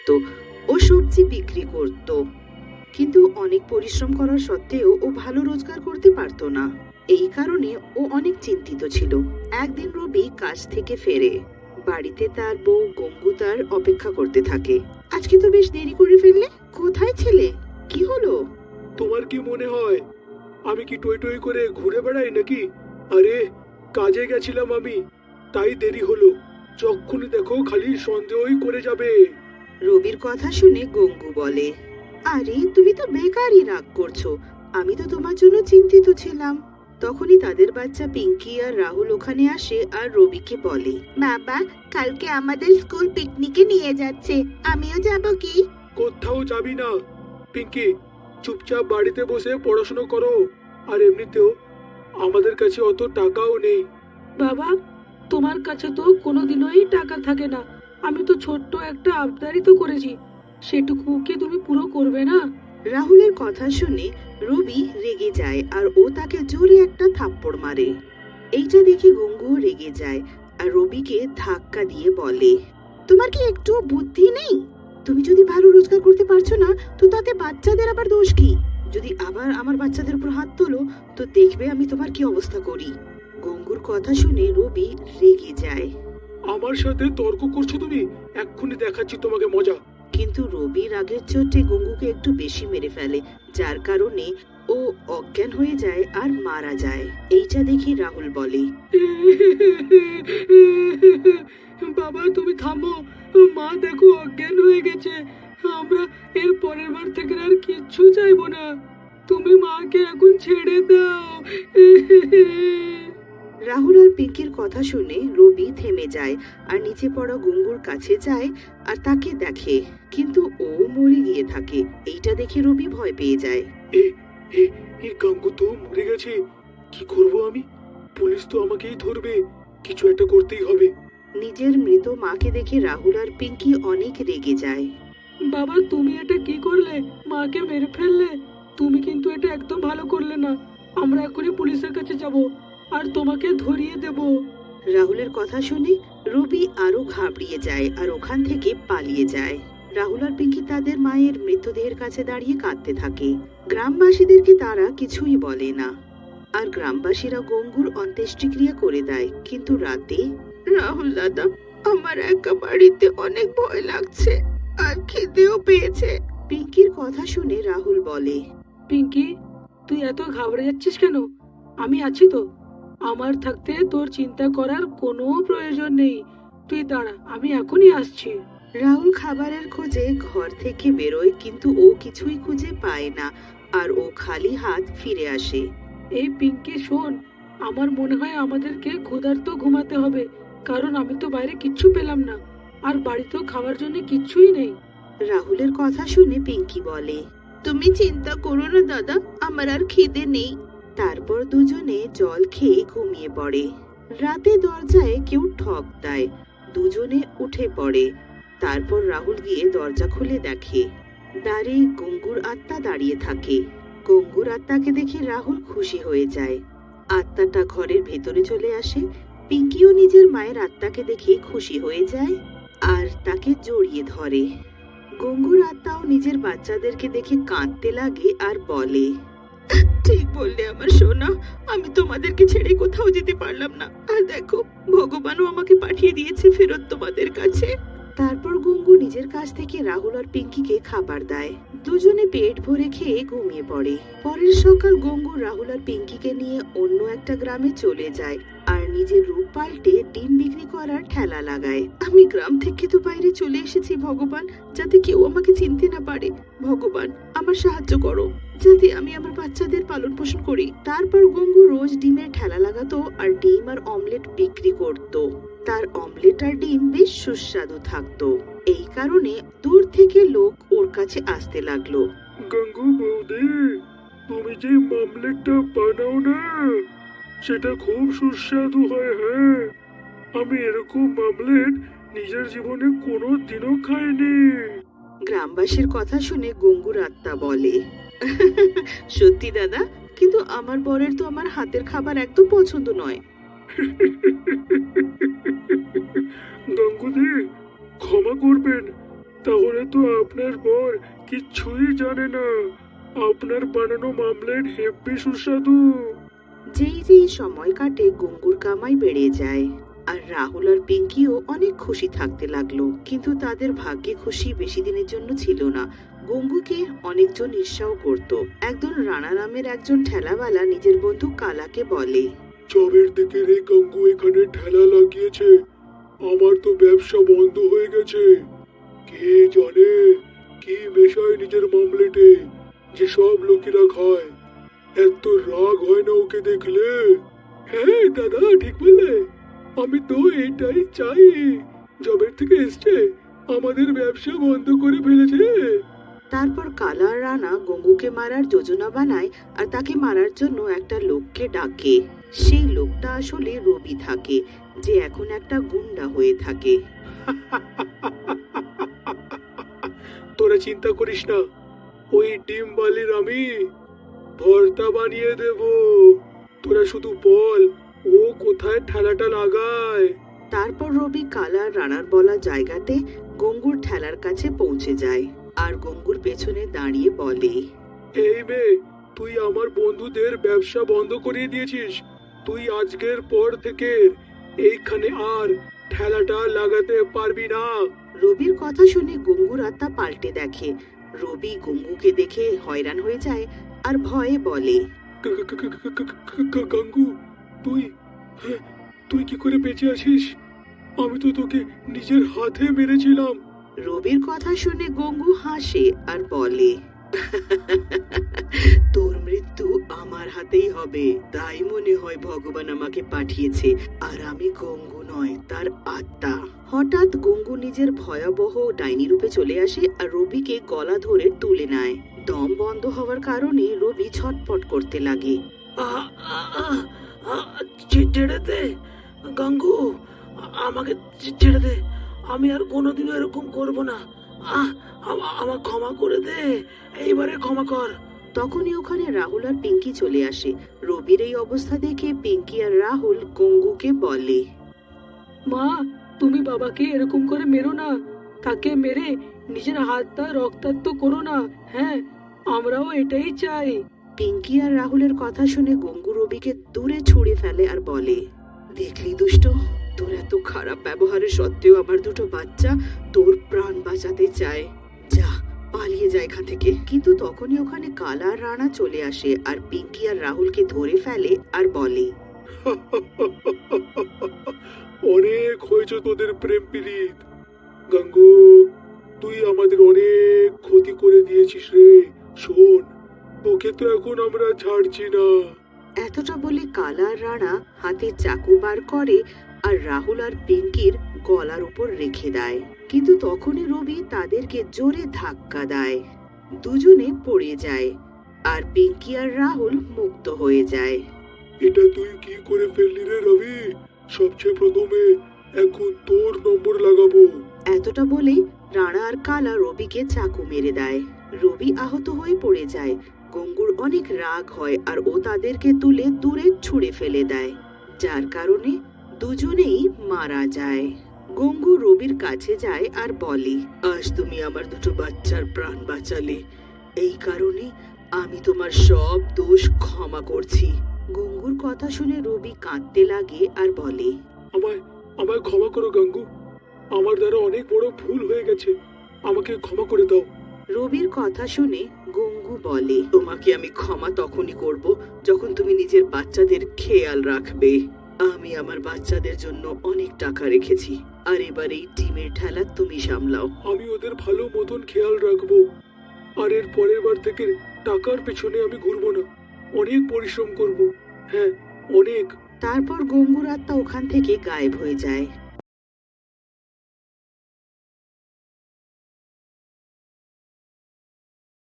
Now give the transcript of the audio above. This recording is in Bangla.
তো ও সবজি বিক্রি করত, কিন্তু অনেক পরিশ্রম করার সত্ত্বেও ও ভালো রোজগার করতে পারতো না। এই কারণে ও অনেক চিন্তিত ছিল। একদিন রবি কাজ থেকে ফেরে। বাড়িতে তার বউ গঙ্গু তার অপেক্ষা করতে থাকে। আজকে তো বেশ দেরি করে ফেললে, কোথায় ছিলে? কি হলো? তোমার কি মনে হয় আমি কি টই টই করে ঘুরে বেড়াই নাকি? আরে, কাজে গেছিলাম আমি, তাই দেরি হলো। যখনই দেখো খালি সন্দেহই করে যাবে। রবির কথা শুনে গঙ্গু বলে, আরে তুমি তো বেকারই রাগ করছো, আমি তো তোমার জন্য চিন্তিত ছিলাম। তখনই তাদের বাচ্চা পিঙ্কি আর রাহুল ওখানে আসে আর রবিকে বলে, বাবা, কালকে আমাদের স্কুল পিকনিকে নিয়ে যাচ্ছে, আমিও যাব কি? কোথাও যাবি না পিঙ্কি, চুপচাপ বাড়িতে বসে পড়াশোনা করো। আর এমনিতেও আমাদের কাছে অত টাকাও নেই। বাবা, তোমার কাছে তো কোনোদিনই টাকা থাকে না। আমি তো ছোট্ট একটা আবদারই তো করেছি, সেটুকু কি তুমি পুরো করবে না? রাহুলের কথা শুনে রবি রেগে যায় আর ও তাকে জোরে একটা থাপ্পড় মারে। এইটা দেখে গঙ্গুও রেগে যায় আর রবিকে ধাক্কা দিয়ে বলে, তোমার কি একটু বুদ্ধি নেই? তুমি যদি ভালো রোজগার করতে পারছো না, তো তাতে বাচ্চাদের আবার দোষ কি? যদি আবার আমার বাচ্চাদের উপর হাত তোলো, তো দেখবে আমি তোমার কি অবস্থা করি। গঙ্গুর কথা শুনে রবি রেগে যায়। আমার সাথে তর্ক করছো তুমি? এক্ষুনি দেখাচ্ছি তোমাকে মজা। কিন্তু রবি রাগের চোটে গঙ্গুকে একটু বেশি মেরে ফেলে, যার কারণে ও অজ্ঞান হয়ে যায় আর মারা যায়। এইটা দেখে রাহুল বলে, বাবা তুমি থামো, মা দেখো অজ্ঞান হয়ে গেছে। আমরা এর পরের বার থেকে আর কিচ্ছু চাইবো না, তুমি মাকে এখন ছেড়ে দাও। রাহুল আর পিঙ্কির কথা শুনে রবি থেমে যায় আর নিচে পড়া গঙ্গুর কাছে যায় আর তাকে দেখে, কিন্তু ও মরে গিয়ে থাকে। এইটা দেখে রবি ভয় পেয়ে যায়। এ এ এই গাঙ্গু তো মরে গেছে। কি করব আমি? পুলিশ তো আমাকেই ধরবে। কিছু একটা করতেই হবে। নিজের মৃত মাকে দেখে রাহুল আর পিঙ্কি অনেক রেগে যায়। বাবা তুমি এটা কি করলে? মাকে মেরে ফেললে। তুমি কিন্তু এটা একদম ভালো করলে না। আমরা এখনই পুলিশের কাছে যাব আর তোমাকে ধরিয়ে দেব। রাহুলের কথা শুনে রবি আরো ঘাবড়িয়ে যায় আর ওখান থেকে পালিয়ে যায়। রাহুল আর পিঙ্কি তাদের মায়ের মৃতদেহের কাছে দাঁড়িয়ে কাঁদতে থাকে। গ্রামবাসীদেরকে তারা কিছুই বলে না আর গ্রামবাসীরা গঙ্গুর অন্ত্যেষ্টিক্রিয়া করে দেয়। কিন্তু রাতে, রাহুল দাদা, আমার একা বাড়িতে অনেক ভয় লাগছে আর খিদেও পেয়েছে। পিঙ্কির কথা শুনে রাহুল বলে, পিঙ্কি, তুই এত ঘাবড়ে যাচ্ছিস কেন? আমি আছি তো। আমার থাকতে তোর চিন্তা করার কোনো প্রয়োজন নেই। তুই দাঁড়া, আমি এখনই আসছি। রাহুল খাবারের খোঁজে ঘর থেকে বেরোয়, কিন্তু ও কিছুই খুঁজে পায় না আর ও খালি হাত ফিরে আসে। এই পিঙ্কি শোন, আমার মনে হয় আমাদেরকে ক্ষুধার্ত ঘুমাতে হবে, কারণ আমি তো বাইরে কিচ্ছু পেলাম না আর বাড়িতেও খাওয়ার জন্য কিচ্ছুই নেই। রাহুলের কথা শুনে পিঙ্কি বলে, তুমি চিন্তা করো না দাদা, আমার আর খিদে নেই। তারপর দুজনে জল খেয়ে ঘুমিয়ে পড়ে। রাতে দরজায় কেউ ঠক দেয়। দুজনে উঠে পড়ে। তারপর রাহুল গিয়ে দরজা খুলে দেখে দ্বারে গঙ্গুর আত্মা দাঁড়িয়ে থাকে। গঙ্গুর আত্মাকে দেখে রাহুল খুশি হয়ে যায়। আত্মাটা ঘরের ভেতরে চলে আসে। পিঙ্কিও নিজের মায়ের আত্মাকে দেখে খুশি হয়ে যায় আর তাকে জড়িয়ে ধরে। গঙ্গুর আত্মাও নিজের বাচ্চাদেরকে দেখে কাঁদতে লাগে আর বলে, ঠিক বললে আমার সোনা, আমি তোমাদেরকে ছেড়ে কোথাও যেতে পারলাম না, আর দেখো ভগবানও আমাকে পাঠিয়ে দিয়েছে ফেরত তোমাদের কাছে। তারপর গঙ্গু নিজের কাছ থেকে রাহুল আর পিঙ্কিকে খাবার দেয়। দুজনে পেট ভরে খেয়ে ঘুমিয়ে পড়ে। পরের সকাল গঙ্গু রাহুল আর পিঙ্কিকে নিয়ে অন্য একটা গ্রামে চলে যায় আর নিজের রূপ পাল্টে ডিম বিক্রি করার ঠেলা লাগায়। আমি গ্রাম থেকে তো বাইরে চলে এসেছি ভগবান, যাতে কেউ আমাকে চিনতে না পারে। ভগবান, আমার সাহায্য করো, যাতে আমি আমার বাচ্চাদের পালন পোষণ করি। তারপর গঙ্গু রোজ ডিমের ঠেলা লাগাতো আর ডিম আর অমলেট বিক্রি করত। তার অমলেট আর ডিম বেশ সুস্বাদু থাকতো। এই কারণে দূর থেকে লোক ওর কাছে আসতে লাগলো। গঙ্গু বৌদি, তুমি যে মামলেটটা বানাও না, সেটা খুব সুস্বাদু হয়। হ্যাঁ, আমি এরকম মামলেট নিজের জীবনে কোনো দিনও খাইনি। গ্রামবাসীর কথা শুনে গঙ্গুর আত্মা বলে, সত্যি দাদা, কিন্তু আমার বরের তো আমার হাতের খাবার একদম পছন্দ নয়। গঙ্গুদি, ক্ষমা করবেন, তাহলে তো আপনার বর কিচ্ছুই জানে না। আপনার বানানো মামলেট হেব্বি সুস্বাদু। যেই যেই সময় কাটে গঙ্গুর কামাই বেড়ে যায়, আর রাহুল আর পিঙ্কিও অনেক খুশি থাকতে লাগলো। কিন্তু তাদের ভাগ্যে খুশি বেশি দিনের জন্য ছিল না। গঙ্গুকে অনেকজন ঈর্ষাও করত। একজন রানা নামের একজন ঠেলাওয়ালা নিজের বন্ধু কালাকে বলে, চবের দিকে রে গঙ্গু এখানে ঠেলা লাগিয়েছে, আমার তো ব্যবসা বন্ধ হয়ে গেছে। কে জানে কি মেশায় নিজের মামলেটে যে সব লোকেরা খায়। এত রাগ হয় না ওকে দেখলে? হ্যাঁ দাদা, ঠিক বললে। আমি তো এটাই চাই। জবের থেকে এসছে আমাদের ব্যবসা বন্ধ করে ফেলেছে। তারপর কালা আর রানা গঙ্গুকে মারার যোজনা বানায় আর তাকে মারার জন্য একটা লোককে ডাকে। সেই লোকটা আসলে রবি থাকে, যে এখন একটা গুন্ডা হয়ে থাকে। তোরা চিন্তা করিস না, ওই ডিম বালির আমি ভর্তা বানিয়ে দেব। তোরা শুধু বল ও কোথায় ঠেলাটা লাগায়। তারপর রবি কালা আর রানার বলা জায়গাতে গঙ্গুর ঠেলার কাছে পৌঁছে যায় আর গঙ্গুর পেছনে দাঁড়িয়ে বলে, এই মেয়ে, তুই আমার বন্ধুদের ব্যবসা বন্ধ করিয়ে দিয়েছিস। তুই আজকের পর থেকে এইখানে আর ঠেলাটা লাগাতে পারবি না। রবির কথা শুনে গঙ্গুর আত্মা পাল্টে দেখে। রবি গঙ্গুকে দেখে হয়রান হয়ে যায় আর ভয়ে বলে, গঙ্গু, তুই তুই কি করে বেঁচে আছিস? আমি তো তোকে নিজের হাতে মেরেছিলাম। রবির কথা শুনে গঙ্গু হাসে আর বলে, তোর মৃত্যু আমার হাতেই হবে। তাই মনে হয় ভগবান আমাকে পাঠিয়েছে, আর আমি গঙ্গু নয়, তার আত্মা। হঠাৎ গঙ্গু নিজের ভয়াবহ ডাইনি রূপে চলে আসে আর রবিকে গলা ধরে তুলে নেয়। দম বন্ধ হওয়ার কারণে রবি ছটফট করতে লাগে। ছেড়ে দে গঙ্গু, আমাকে ছেড়ে দে। আমি আর কোনোদিনও এরকম করব না। আমার ক্ষমা করে দে, এইবারে ক্ষমা কর। তখনই ওখানে রাহুল আর পিঙ্কি চলে আসে। রবির এই অবস্থা দেখে পিঙ্কি আর রাহুল গঙ্গুকে বলে, মা, তুমি বাবাকে এরকম করে মেরো না। তাকে মেরে নিজের হাতটা রক্তাক্ত করো না। হ্যাঁ, আমরাও এটাই চাই। পিঙ্কি আর রাহুলের কথা শুনে গঙ্গু রবিকে দূরে ছুঁড়ে ফেলে আর বলে, দেখলি দুষ্ট, তোর এত খারাপ ব্যবহারের সত্ত্বেও আমার দুটো বাচ্চা তোর প্রাণ বাঁচাতে চায়। যা, পালিয়ে যায় এখান থেকে। কিন্তু তখনই ওখানে কালা আর রানা চলে আসে আর পিঙ্কি আর রাহুলকে ধরে ফেলে আর বলে, অনেক হয়েছে তোদের প্রেম পীড়িত। গঙ্গু, তুই আমাদের অনেক ক্ষতি করে দিয়েছিস রে। শোন, তোকে তো এখন আমরা ছাড়ছি না। এতটা বলে কালা আর রানা হাতে চাকু বার করে আর রাহুল আর পিঙ্কির গলার উপর রেখে দেয়। কিন্তু তখনই রবি তাদেরকে জোরে ধাক্কা দেয়। দুজনে পড়ে যায় আর পিঙ্কি আর রাহুল মুক্ত হয়ে যায়। এটা তুই কি করে ফেললি রে রবি? সবচেয়ে প্রথমে এখন তোর নম্বর লাগাবো। এতটা বলে রানা আর কালা রবিকে চাকু মেরে দেয়। রবি আহত হয়ে পড়ে যায়। গঙ্গুর অনেক রাগ হয় আর ও তাদেরকে তুলে দূরে ছুঁড়ে ফেলে দেয়, যার কারণে দুজনেই মারা যায়। গঙ্গু রবির কাছে যায় আর বলে, আজ তুমি আমার দুটো বাচ্চার প্রাণ বাঁচালে, এই কারণে আমি তোমার সব দোষ ক্ষমা করছি। গঙ্গুর কথা শুনে রবি কাঁদতে লাগে আর বলে, আমায় আমায় ক্ষমা করো গঙ্গু, আমার দ্বারা অনেক বড় ভুল হয়ে গেছে, আমাকে ক্ষমা করে দাও। রবির কথা শুনে গঙ্গু বলে, তোমাকে আমি ক্ষমা তখনই করব যখন তুমি নিজের বাচ্চাদের খেয়াল রাখবে। আমি আমার বাচ্চাদের জন্য অনেক টাকা রেখেছি, আর এবার এই ডিমের ঠেলা তুমি সামলাও। আমি ওদের ভালো মতন খেয়াল রাখবো, আর এর পরের বার থেকে টাকার পেছনে আমি ঘুরবো না, অনেক পরিশ্রম করব। হ্যাঁ, অনেক। তারপর গঙ্গুর আত্মা ওখান থেকে গায়েব হয়ে যায়।